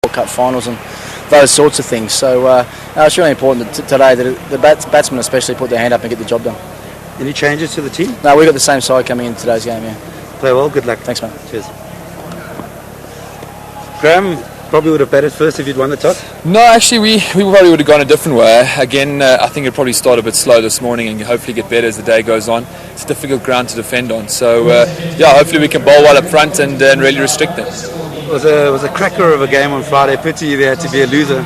World Cup finals and those sorts of things. So it's really important today that the batsmen especially put their hand up and get the job done. Any changes to the team? No, we've got the same side coming in today's game, yeah. Play well, good luck. Thanks, mate. Cheers. Graham probably would have batted first if you'd won the toss? No, actually we probably would have gone a different way. Again, I think it'll probably start a bit slow this morning and hopefully get better as the day goes on. It's a difficult ground to defend on, so hopefully we can bowl well up front and really restrict them. It was a cracker of a game on Friday. Pity there had to be a loser.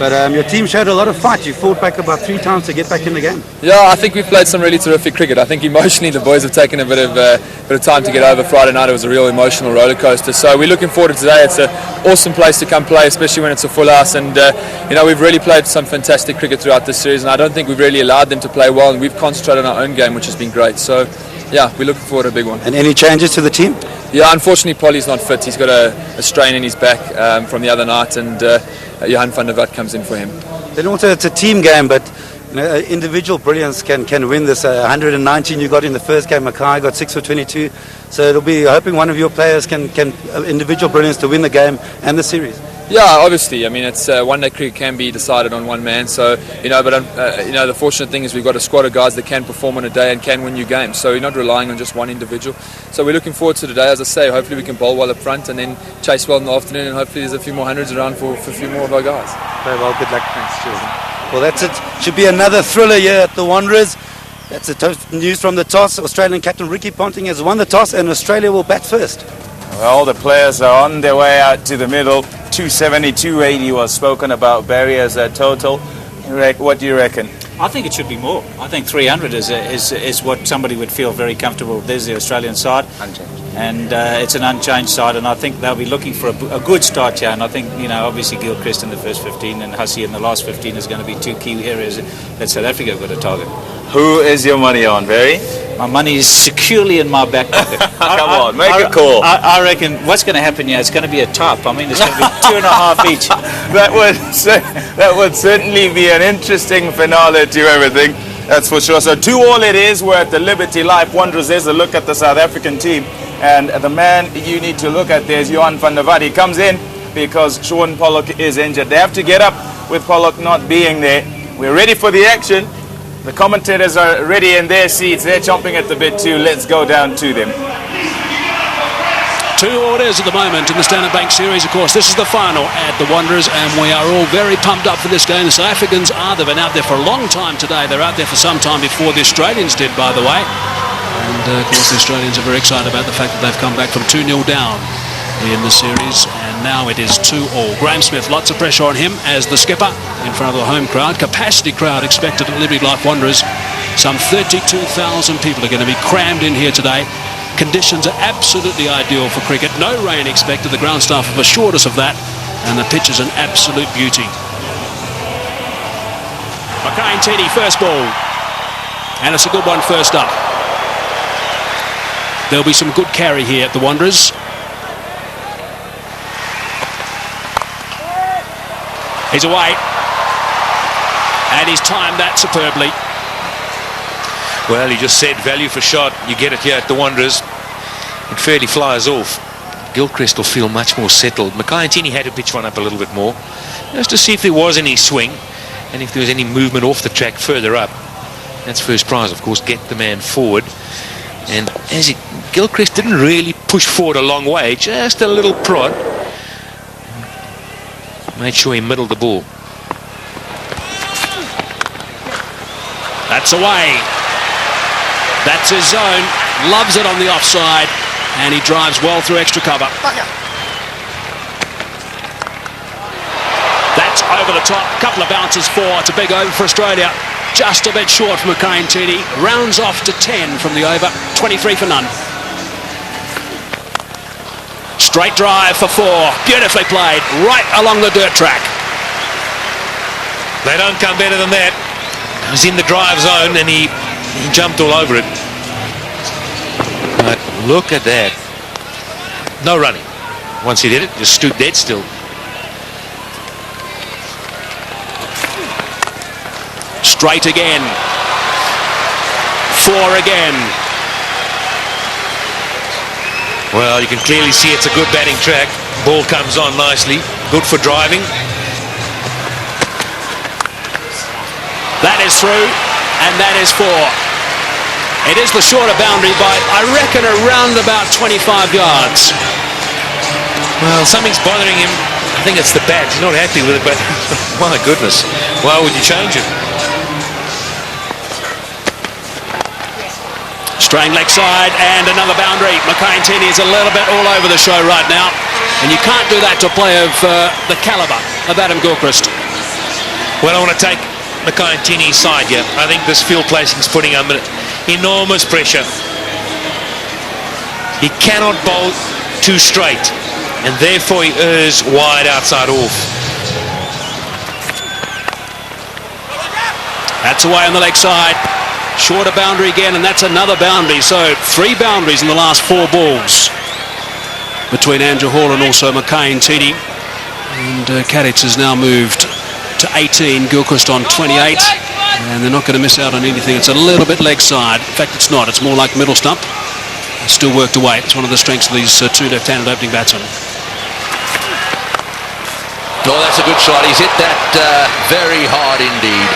But your team showed a lot of fight. You fought back about 3 times to get back in the game. Yeah, I think we've played some really terrific cricket. I think emotionally the boys have taken a bit of time to get over. Friday night it was a real emotional roller coaster. So we're looking forward to today. It's an awesome place to come play, especially when it's a full house. And we've really played some fantastic cricket throughout this series, and I don't think we've really allowed them to play well. And we've concentrated on our own game, which has been great. So yeah, we're looking forward to a big one. And any changes to the team? Yeah, unfortunately Polly's not fit. He's got a strain in his back from the other night, and Johan van der Vat comes in for him. Then also it's a team game, but individual brilliance can win this. 119 you got in the first game. Mackay got 6 for 22. So it'll be hoping one of your players can individual brilliance to win the game and the series. Yeah, obviously. I mean, it's one-day cricket can be decided on one man. So the fortunate thing is we've got a squad of guys that can perform on a day and can win you games. So you're not relying on just one individual. So we're looking forward to today. As I say, hopefully we can bowl well up front and then chase well in the afternoon, and hopefully there's a few more hundreds around for a few more of our guys. Very well. Good luck. Thanks. Cheers. Well, that's it. Should be another thriller here at the Wanderers. That's the news from the toss. Australian captain Ricky Ponting has won the toss, and Australia will bat first. Well, the players are on their way out to the middle. 270, 280 was spoken about. Barry as a total. What do you reckon? I think it should be more. I think 300 is what somebody would feel very comfortable. There's the Australian side. Unchanged. And it's an unchanged side, and I think they'll be looking for a good start here. And I think, obviously Gilchrist in the first 15 and Hussey in the last 15 is going to be 2 key areas that South Africa have got to target. Who is your money on, Barry? My money is securely in my back pocket. Come on, make a call. I reckon what's going to happen here, it's going to be a top. I mean, it's going to be 2.5 each. That would certainly be an interesting finale to everything. That's for sure. So 2-2 it is. We're at the Liberty Life. Wanderers. There's a look at the South African team. And the man you need to look at there is Johan van der Vat. He comes in because Sean Pollock is injured. They have to get up with Pollock not being there. We're ready for the action. The commentators are ready in their seats. They're chomping at the bit too. Let's go down to them. 2 orders at the moment in the Standard Bank Series. Of course, this is the final at the Wanderers, and we are all very pumped up for this game. The South Africans they've been out there for a long time today. They're out there for some time before the Australians did, by the way. And of course, the Australians are very excited about the fact that they've come back from 2-0 down in the series, and now it is 2-2. Graham Smith, lots of pressure on him as the skipper in front of the home crowd. Capacity crowd expected at Liberty Life Wanderers. Some 32,000 people are going to be crammed in here today. Conditions are absolutely ideal for cricket. No rain expected. The ground staff have assured us of that, and the pitch is an absolute beauty. Mackay Ntini, first ball, and it's a good one first up. There'll be some good carry here at the Wanderers. He's away, and he's timed that superbly. Well, he just said value for shot. You get it here at the Wanderers. It fairly flies off. Gilchrist will feel much more settled. Mackay Ntini had to pitch one up a little bit more, just to see if there was any swing and if there was any movement off the track further up. That's first prize, of course, get the man forward. And Gilchrist didn't really push forward a long way, just a little prod. Made sure he middled the ball. That's away. That's his zone. Loves it on the offside, and he drives well through extra cover. That's over the top. Couple of bounces for. It's a big over for Australia. Just a bit short from Mackay Ntini. Rounds off to 10 from the over. 23 for none. Straight drive for 4. Beautifully played. Right along the dirt track. They don't come better than that. He was in the drive zone and he jumped all over it. But look at that. No running. Once he did it, just stood dead still. Straight again. 4 again. Well, you can clearly see it's a good batting track. Ball comes on nicely. good for driving. That is through, and that is 4. It is the shorter boundary by, I reckon, around about 25 yards. Well, something's bothering him. I think it's the bat. He's not happy with it, but my goodness, why would you change it? Straying leg side and another boundary. Mackay-Tini is a little bit all over the show right now, and you can't do that to a player of the calibre of Adam Gilchrist. Well, I want to take Mackay-Tini's side here. I think this field placing is putting him under enormous pressure. He cannot bowl too straight, and therefore he errs wide outside off. That's away on the leg side. Shorter boundary again, and that's another boundary. So 3 boundaries in the last 4 balls between Andrew Hall and also Mackay-Tini. And Kadich has now moved to 18, Gilchrist on 28, and they're not going to miss out on anything. It's a little bit leg side. In fact, it's not. It's more like middle stump. It's still worked away. It's one of the strengths of these 2 left-handed opening batsmen. Oh, that's a good shot. He's hit that very hard indeed.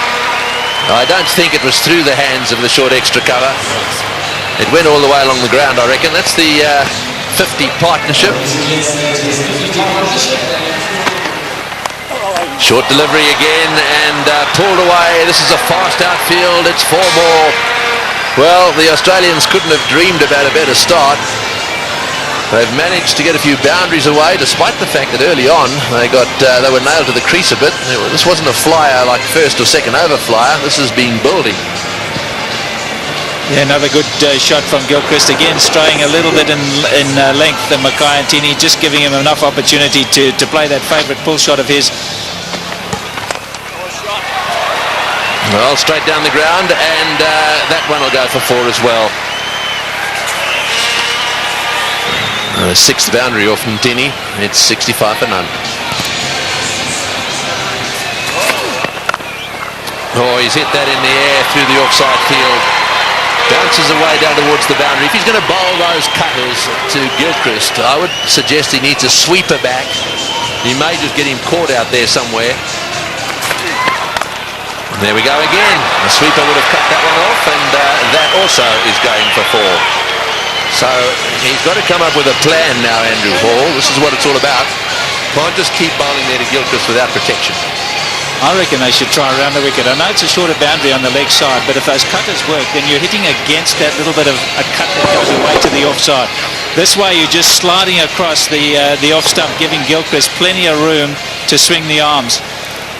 I don't think it was through the hands of the short extra cover. It went all the way along the ground, I reckon. That's the 50 partnership. Short delivery again and pulled away. This is a fast outfield. It's 4 more. Well, the Australians couldn't have dreamed about a better start. They've managed to get a few boundaries away, despite the fact that early on they were nailed to the crease a bit. This wasn't a flyer like first or second over flyer. This has been building. Yeah, another good shot from Gilchrist. Again, straying a little bit in length than Mackay-Tini, just giving him enough opportunity to play that favourite pull shot of his. Well, straight down the ground, and that one will go for 4 as well. The 6th boundary off Ntini. It's 65 for none. Oh, he's hit that in the air through the offside field. Bounces away down towards the boundary. If he's going to bowl those cutters to Gilchrist, I would suggest he needs a sweeper back. He may just get him caught out there somewhere. And there we go again. The sweeper would have cut that one off, and that also is going for 4. So he's got to come up with a plan now, Andrew Hall. This is what it's all about. Can't just keep bowling there to Gilchrist without protection. I reckon they should try around the wicket. I know it's a shorter boundary on the leg side, but if those cutters work, then you're hitting against that little bit of a cut that goes away to the offside. This way you're just sliding across the off stump, giving Gilchrist plenty of room to swing the arms.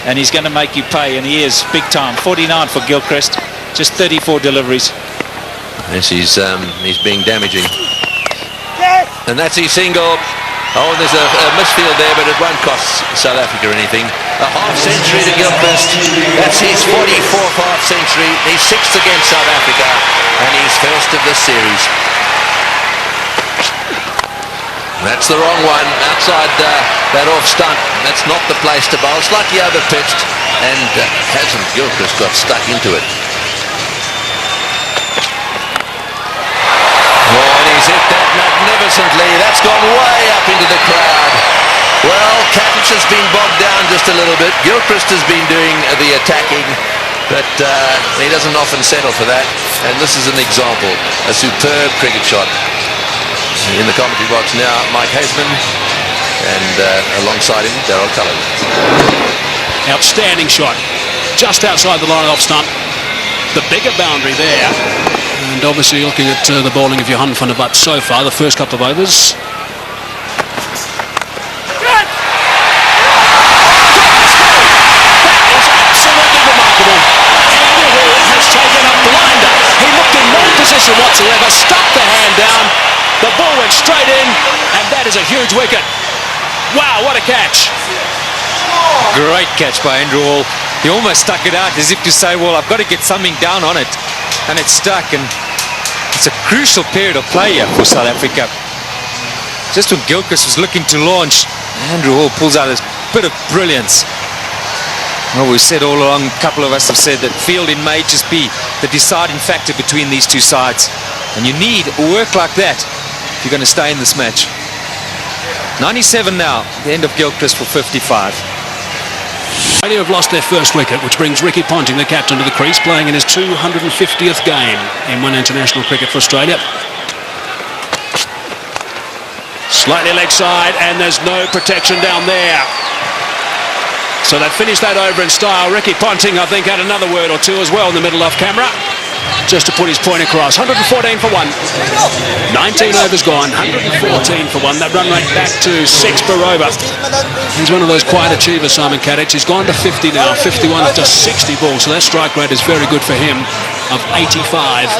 And he's going to make you pay, and he is big time. 49 for Gilchrist, just 34 deliveries. Yes, he's being damaging. And that's his single. Oh, there's a misfield there, but it won't cost South Africa anything. A half-century to Gilchrist. That's his 44th half-century. He's 6th against South Africa, and he's first of this series. That's the wrong one. Outside that off-stump. That's not the place to bowl. Slightly over-pitched, and hasn't Gilchrist got stuck into it. He's hit that magnificently. That's gone way up into the crowd. Well, Kadich has been bogged down just a little bit. Gilchrist has been doing the attacking, but he doesn't often settle for that. And this is an example. A superb cricket shot. In the commentary box now, Mike Haseman, and alongside him, Darryl Cullen. Outstanding shot. Just outside the line of off stump. The bigger boundary there. And obviously looking at the bowling of Johan van der Walt so far, the first couple of overs. That is absolutely remarkable. Andrew Hall has taken a blinder. He looked in no position whatsoever, stuck the hand down. The ball went straight in, and that is a huge wicket. Wow, what a catch. Great catch by Andrew Hall. He almost stuck it out as if to say, well, I've got to get something down on it. And it's stuck, and it's a crucial period of play here for South Africa. Just when Gilchrist was looking to launch, Andrew Hall pulls out this bit of brilliance. Well, we've said all along, a couple of us have said that fielding may just be the deciding factor between these two sides. And you need work like that if you're going to stay in this match. 97 now, the end of Gilchrist for 55. Australia have lost their first wicket, which brings Ricky Ponting, the captain, to the crease, playing in his 250th game in one international cricket for Australia. Slightly leg side, and there's no protection down there. So they've finished that over in style. Ricky Ponting, I think, had another word or two as well in the middle off camera, just to put his point across. 114 for one. 19 overs gone, 114 for one. That run rate back to 6 per over. He's one of those quiet achievers, Simon Kadich. He's gone to 50 now, 51 of just 60 balls. So that strike rate is very good for him, of 85.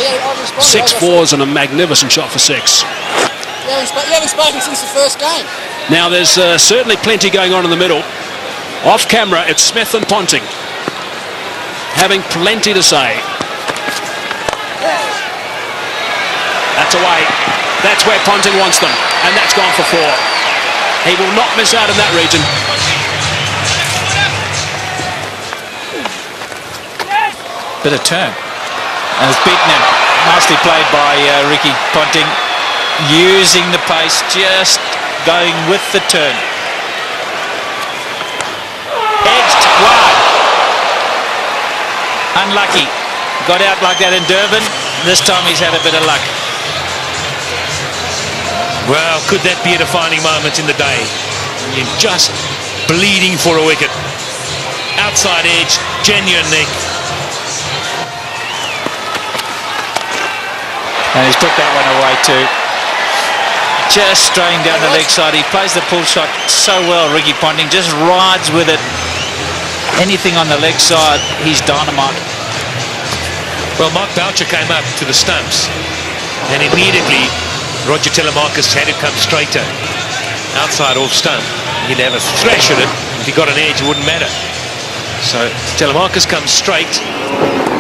6 fours and a magnificent shot for 6. You haven't spoken since the first game. Now there's certainly plenty going on in the middle. Off camera, it's Smith and Ponting, having plenty to say. That's away. That's where Ponting wants them, and that's gone for 4. He will not miss out in that region. Bit of turn. And it's beaten him. Nicely played by Ricky Ponting, using the pace, just going with the turn. Edged wide. Unlucky. Got out like that in Durban. This time he's had a bit of luck. Well, could that be a defining moment in the day? You're just bleeding for a wicket. Outside edge, genuine nick. And he's put that one away too. Just straying down the leg side. He plays the pull shot so well, Ricky Ponting. Just rides with it. Anything on the leg side, he's dynamite. Well, Mark Boucher came up to the stumps, and immediately Roger Telemarcus had it come straighter. Outside off stump. He'd have a thrash at it. If he got an edge, it wouldn't matter. So Telemarcus comes straight,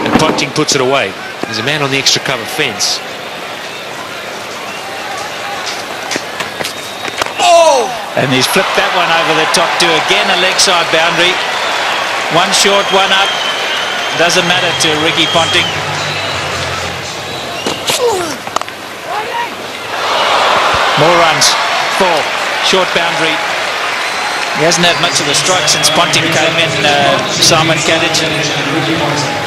and Ponting puts it away. There's a man on the extra cover fence. And he's flipped that one over the top to again a leg side boundary. One short, one up. Doesn't matter to Ricky Ponting. More runs. 4. Short boundary. He hasn't had much of the strike since Ponting came in, Simon Kadich.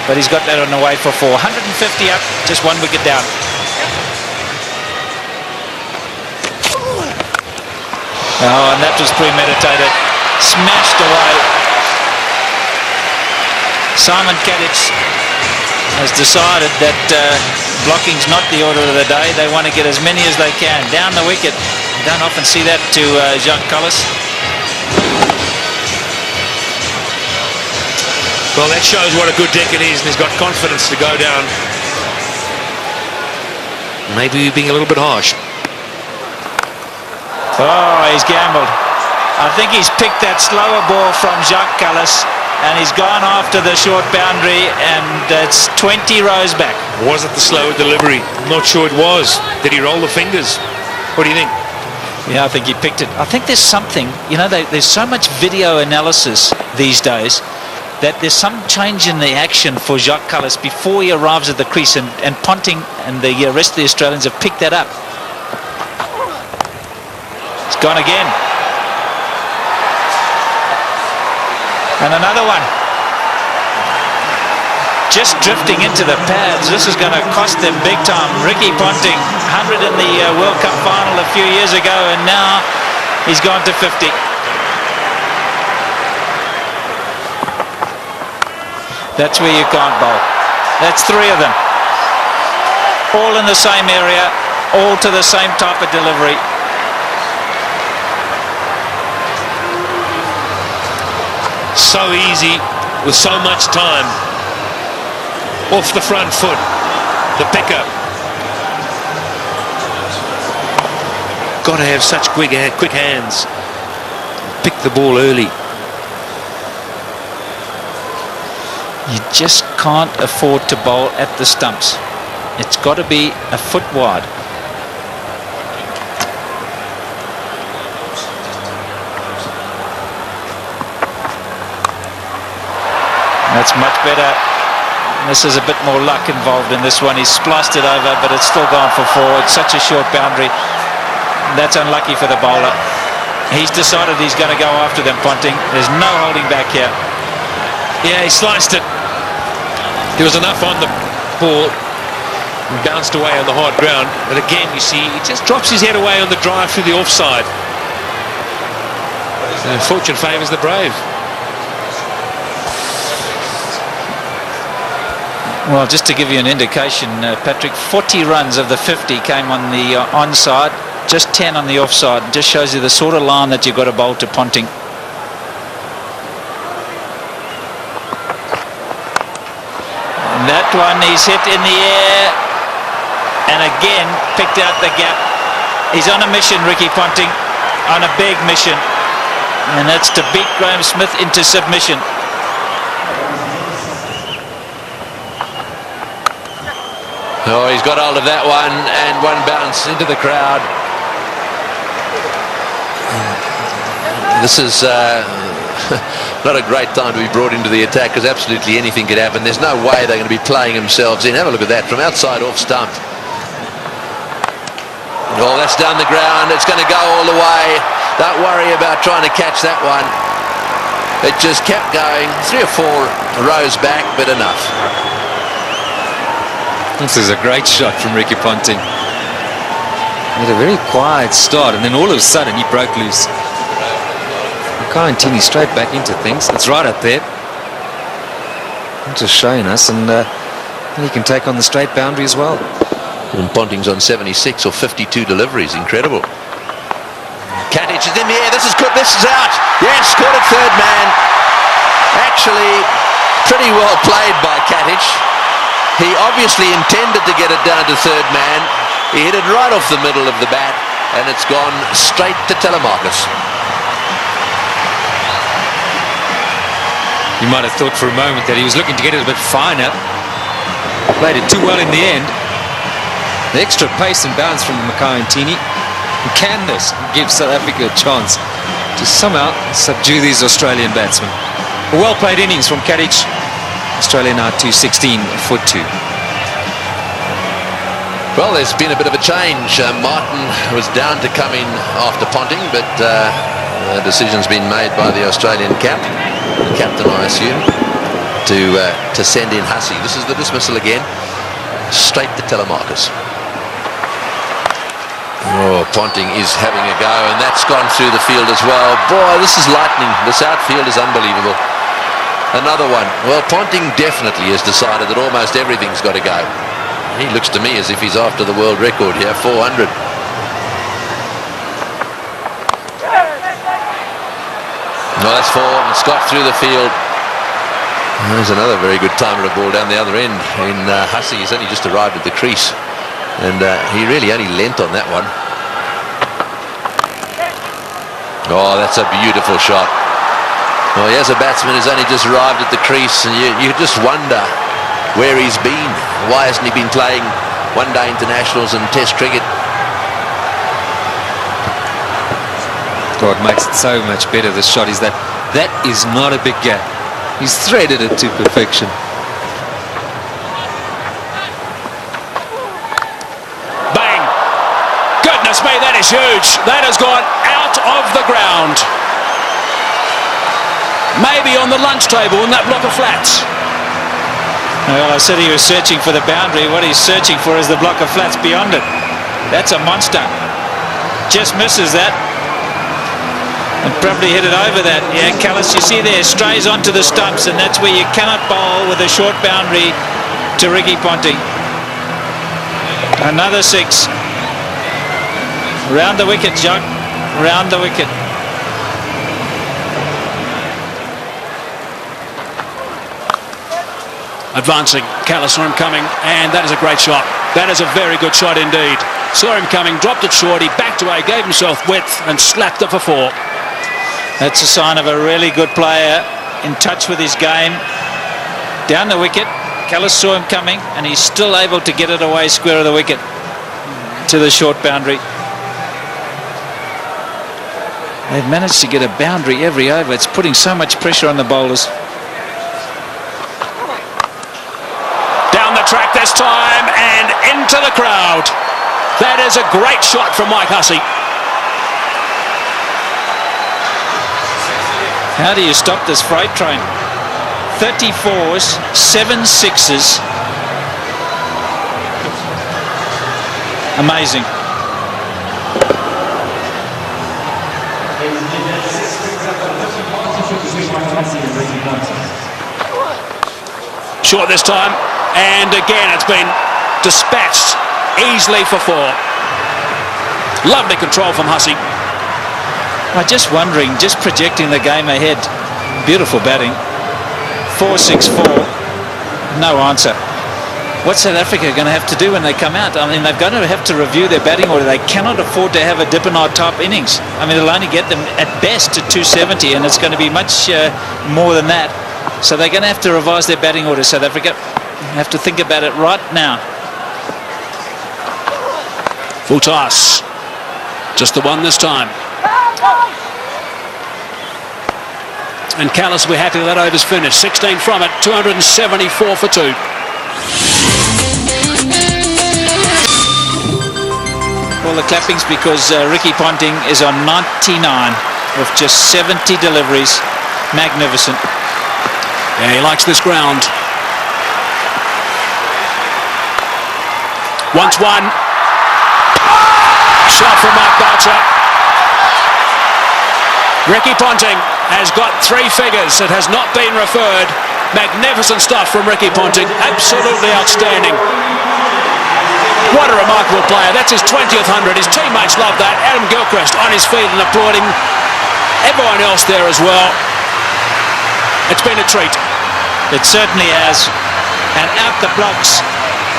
But he's got that on the way for 4. 150 up, just 1 wicket down. Oh, and that was premeditated. Smashed away. Simon Kadich has decided that blocking's not the order of the day. They want to get as many as they can. Down the wicket. You don't often see that to Jacques Kallis. Well, that shows what a good deck it is, and he's got confidence to go down. Maybe being a little bit harsh. Oh, he's gambled. I think he's picked that slower ball from Jacques Kallis, and he's gone after the short boundary, and it's 20 rows back. Was it the slower delivery? I'm not sure it was. Did he roll the fingers? What do you think? Yeah, I think he picked it. I think there's something, you know, there's so much video analysis these days that there's some change in the action for Jacques Kallis before he arrives at the crease, and Ponting and the rest of the Australians have picked that up. It's gone again. And another one. Just drifting into the pads. This is going to cost them big time. Ricky Ponting, 100 in the World Cup final a few years ago, and now he's gone to 50. That's where you can't bowl. That's 3 of them. All in the same area, all to the same type of delivery. So easy, with so much time. Off the front foot, the pickup. Got to have such quick hands. Pick the ball early. You just can't afford to bowl at the stumps. It's got to be a foot wide. That's much better. This is a bit more luck involved in this one. He's spliced it over, but it's still gone for 4. It's such a short boundary. That's unlucky for the bowler. He's decided he's going to go after them, Ponting. There's no holding back here. Yeah, he sliced it. There was enough on the ball. And bounced away on the hard ground. But again, you see, he just drops his head away on the drive through the offside. And fortune favours the brave. Well, just to give you an indication, Patrick, 40 runs of the 50 came on the onside, just 10 on the offside. Just shows you the sort of line that you've got to bowl to Ponting. And that one he's hit in the air, and again picked out the gap. He's on a mission, Ricky Ponting, on a big mission, and that's to beat Graham Smith into submission. Oh, he's got hold of that one, and one bounce into the crowd. This is not a great time to be brought into the attack, because absolutely anything could happen. There's no way they're going to be playing themselves in. Have a look at that from outside off stump. Oh, that's down the ground. It's going to go all the way. Don't worry about trying to catch that one. It just kept going. 3 or 4 rows back, but enough. This is a great shot from Ricky Ponting. He had a very quiet start, and then all of a sudden he broke loose. Makayantini straight back into things. It's right up there. Just showing us, and he can take on the straight boundary as well. And Ponting's on 76 or 52 deliveries. Incredible. Katic is in the air. This is good. This is out. Yes, caught it third man. Actually, pretty well played by Katic. He obviously intended to get it down to third man. He hit it right off the middle of the bat, and it's gone straight to Telemarcus. You might have thought for a moment that he was looking to get it a bit finer. Played it too well in the end. The extra pace and bounce from Makayantini. Can this give South Africa a chance to somehow subdue these Australian batsmen? A well-played innings from Katic. Australia now 216 for 2. Well, there's been a bit of a change. Martin was down to come in after Ponting, but the decision's been made by the Australian captain, I assume, to send in Hussey. This is the dismissal again, straight to Telemarcus. Oh, Ponting is having a go, and that's gone through the field as well. Boy, this is lightning. This outfield is unbelievable. Another one. Well, Ponting definitely has decided that almost everything's got to go. He looks to me as if he's after the world record here, 400. Well, that's 4, and Scott through the field. There's another very good timer of ball down the other end. In Hussey, he's only just arrived at the crease, and he really only lent on that one. Oh, that's a beautiful shot. Well, here's a batsman who's only just arrived at the crease, and you just wonder where he's been. Why hasn't he been playing one-day internationals and Test cricket? God, makes it so much better. This shot is that is not a big gap. He's threaded it to perfection. Bang! Goodness me, that is huge. That has gone out of the ground. Maybe on the lunch table in that block of flats. Well, I said he was searching for the boundary. What he's searching for is the block of flats beyond it. That's a monster. Just misses that. And probably hit it over that. Yeah, Callis, you see there, strays onto the stumps, and that's where you cannot bowl with a short boundary to Ricky Ponting. Another 6. Round the wicket, Jock. Round the wicket. Advancing, Callis saw him coming, and that is a great shot. That is a very good shot indeed. Saw him coming, dropped it short, he backed away, gave himself width, and slapped it for 4. That's a sign of a really good player, in touch with his game. Down the wicket, Callis saw him coming, and he's still able to get it away square of the wicket to the short boundary. They've managed to get a boundary every over. It's putting so much pressure on the bowlers. Track this time, and into the crowd. That is a great shot from Mike Hussey. How do you stop this freight train? 34s, 7 6s. Amazing. Short this time, and again it's been dispatched easily for 4. Lovely control from Hussey. I'm just wondering, just projecting the game ahead. Beautiful batting. 4-6-4. No answer. What's South Africa going to have to do when they come out? I mean, they're going to have to review their batting order. They cannot afford to have a Dippenard type innings. I mean, it'll only get them at best to 270, and it's going to be much more than that. So they're going to have to revise their batting order, South Africa. Have to think about it right now. Full toss. Just the one this time. And Callis will be happy that over's finished. 16 from it, 274 for 2. All the clappings because Ricky Ponting is on 99 with just 70 deliveries. Magnificent. Yeah, he likes this ground. Once one. Shot from Mark Boucher. Ricky Ponting has got 3 figures. It has not been referred. Magnificent stuff from Ricky Ponting. Absolutely outstanding. What a remarkable player. That's his 20th 100. His teammates love that. Adam Gilchrist on his feet and applauding. Everyone else there as well. It's been a treat. It certainly has. And out the blocks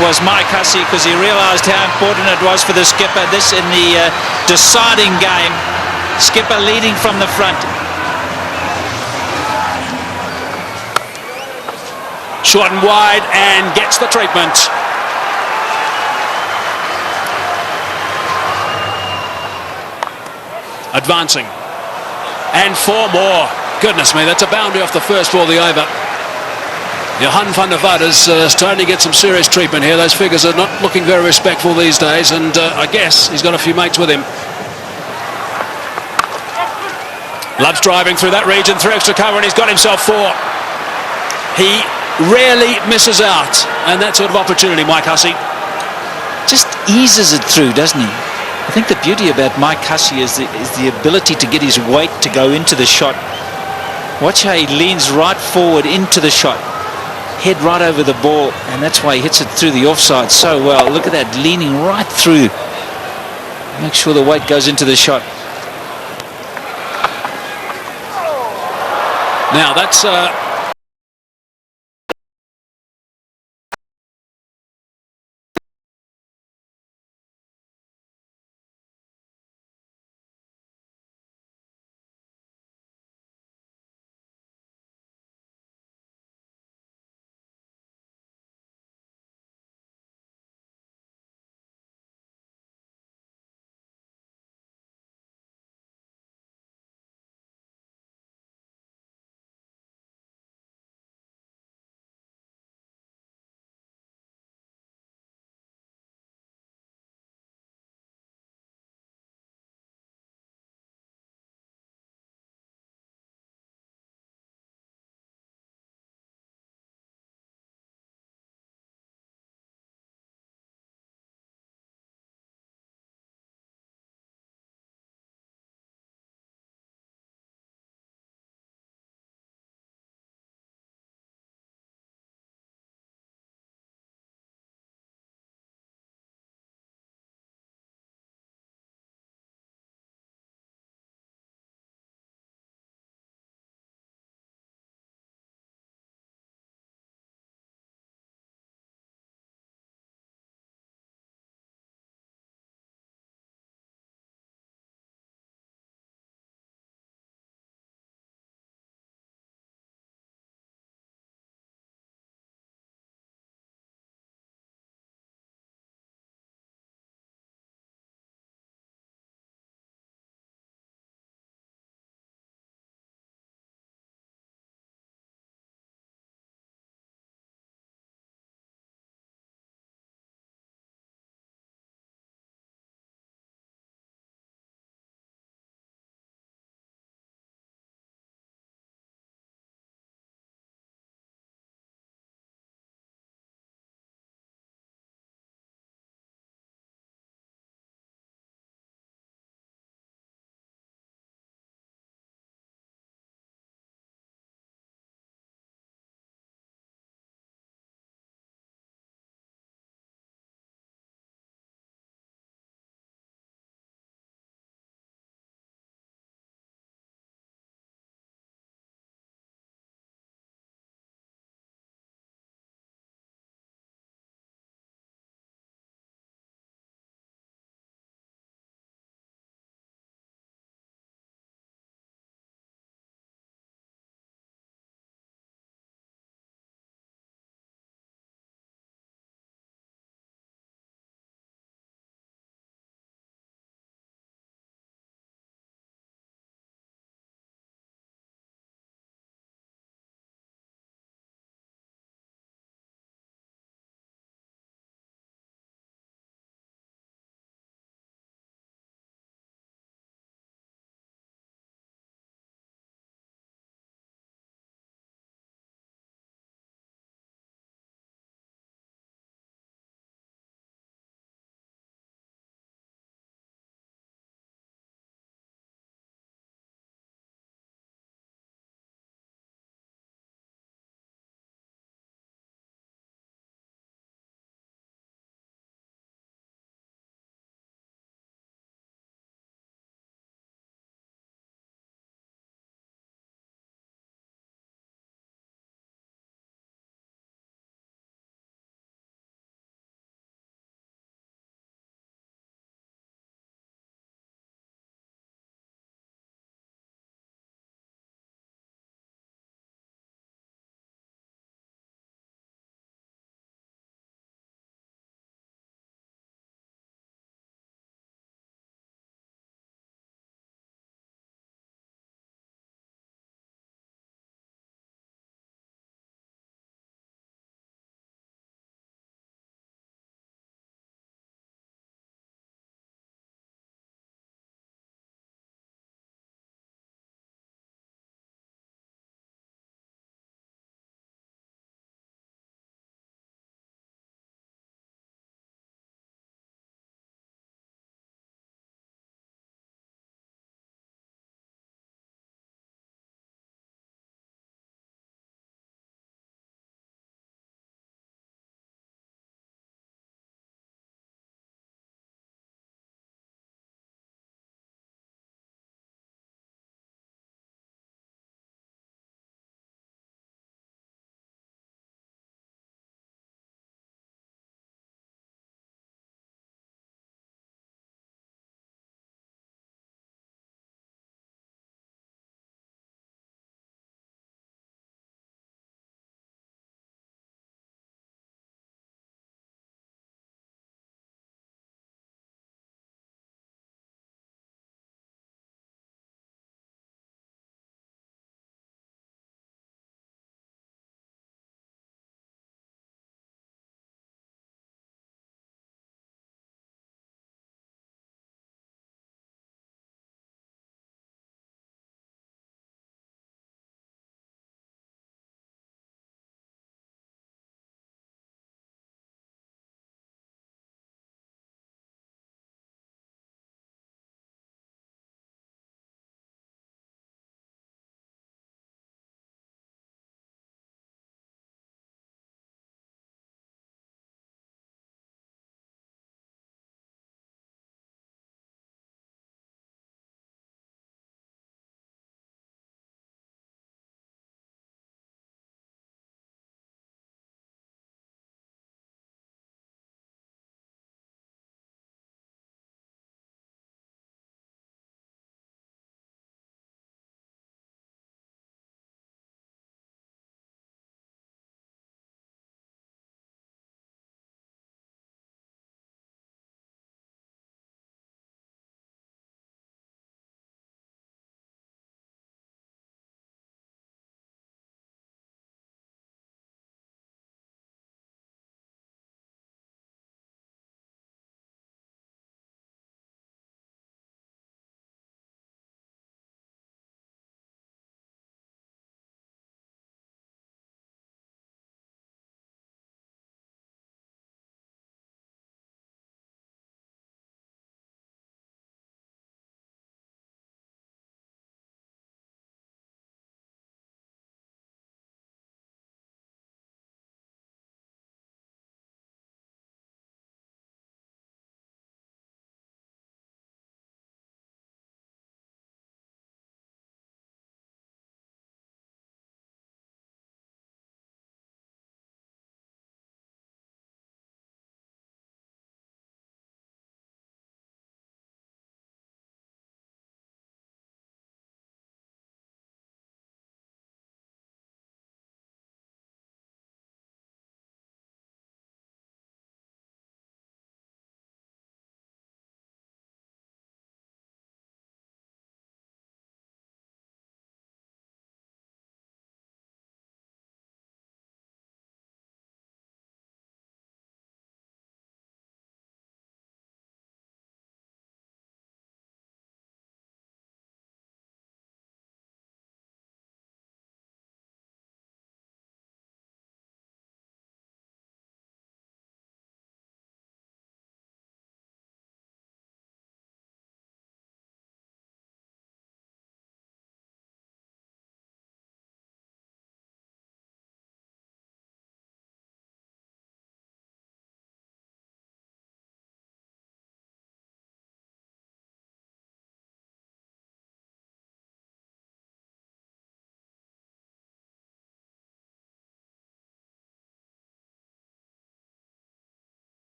was Mike Hussey because he realised how important it was for the skipper. This in the deciding game. Skipper leading from the front. Short and wide and gets the treatment. Advancing. And 4 more. Goodness me, that's a boundary off the first ball of the over. Johan van der Vaart is starting to get some serious treatment here. Those figures are not looking very respectful these days, and I guess he's got a few mates with him. Loves driving through that region, 3 extra cover, and he's got himself 4. He rarely misses out, and that sort of opportunity, Mike Hussey. Just eases it through, doesn't he? I think the beauty about Mike Hussey is the ability to get his weight to go into the shot. Watch how he leans right forward into the shot. Head right over the ball, and that's why he hits it through the offside so well. Look at that, leaning right through. Make sure the weight goes into the shot. Now that's